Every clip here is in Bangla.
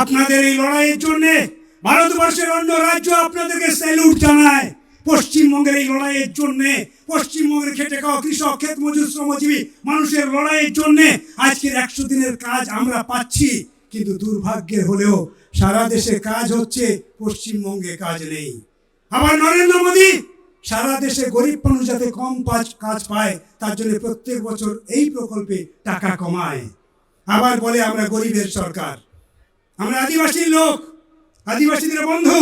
আপনাদের এই লড়াইয়ের জন্য ভারতবর্ষের অন্য রাজ্য আপনাদেরকে স্যালুট জানায়। পশ্চিমবঙ্গের এই লড়াইয়ের জন্য, পশ্চিমবঙ্গের খেটে খাওয়া কৃষক, ক্ষেত মজুর, শ্রমজীবী মানুষের লড়াইয়ের জন্য আজকের 100 দিনের কাজ আমরা পাচ্ছি। কিন্তু দুর্ভাগ্যের হলেও সারা দেশে কাজ হচ্ছে, পশ্চিমবঙ্গে কাজ নেই। আবার নরেন্দ্র মোদী সারা দেশে গরিব মানুষ যাতে কম কাজ পায় তার জন্য প্রত্যেক বছর এই প্রকল্পে টাকা কমায়। আবার বলে আমরা গরিবের সরকার, আমরা আদিবাসীর লোক, আদিবাসীদের বন্ধু।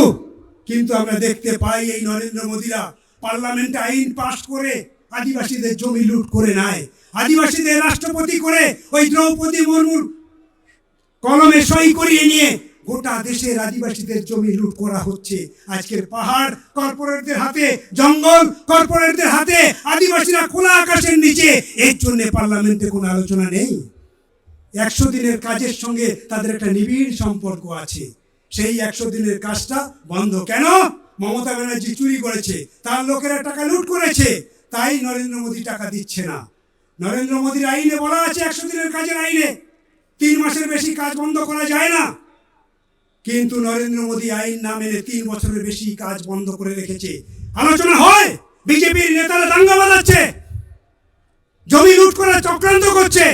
কিন্তু আমরা দেখতে পাই এই নরেন্দ্র মোদীরা পার্লামেন্টে আইন পাশ করে আদিবাসীদের জমি লুট করে নেয়, আদিবাসীদের রাষ্ট্রপতি করে ওই দ্রৌপদী মুর্মুর কলমে সই করিয়ে নিয়ে গোটা দেশের আদিবাসীদের জমি লুট করা হচ্ছে। আজকের পাহাড় কর্পোরেটদের হাতে, জঙ্গল কর্পোরেটদের হাতে, আদিবাসীরা খোলা আকাশের নিচে। এর জন্য পার্লামেন্টে কোনো আলোচনা নেই। 100 দিনের কাজের সঙ্গে তাদের একটা নিবিড় সম্পর্ক আছে। সেই 100 দিনের কাজটা বন্ধ কেন? মমতা ব্যানার্জি চুরি করেছে, তার লোকেরা টাকা লুট করেছে, তাই নরেন্দ্র মোদী টাকা দিচ্ছে না। নরেন্দ্র মোদীর আইনে বলা আছে, 100 দিনের কাজের আইনে 3 মাসের বেশি কাজ বন্ধ করা যায় না। কিন্তু নরেন্দ্র মোদী আইন না মেনে 3 বছরের বেশি কাজ বন্ধ করে রেখেছে। আলোচনা হয়, বিজেপির নেতারা দাঙ্গা বাজাচ্ছে, জমি লুট করার চক্রান্ত করছে।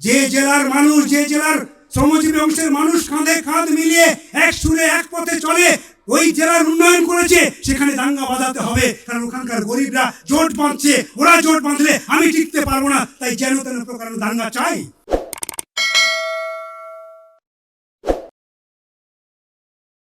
যে জেলার মানুষ, যে জেলার শ্রমজীবী অংশের মানুষ কাঁধে কাঁধ মিলিয়ে এক সুরে এক পথে চলে, ওই জেলার উন্নয়ন করেছে, সেখানে দাঙ্গা বাজাতে হবে। কারণ ওখানকার গরিবরা জোট বাঁধছে, ওরা জোট বাঁধলে আমি টিকতে পারবো না, তাই যেন তেন প্রকার দাঙ্গা চাই।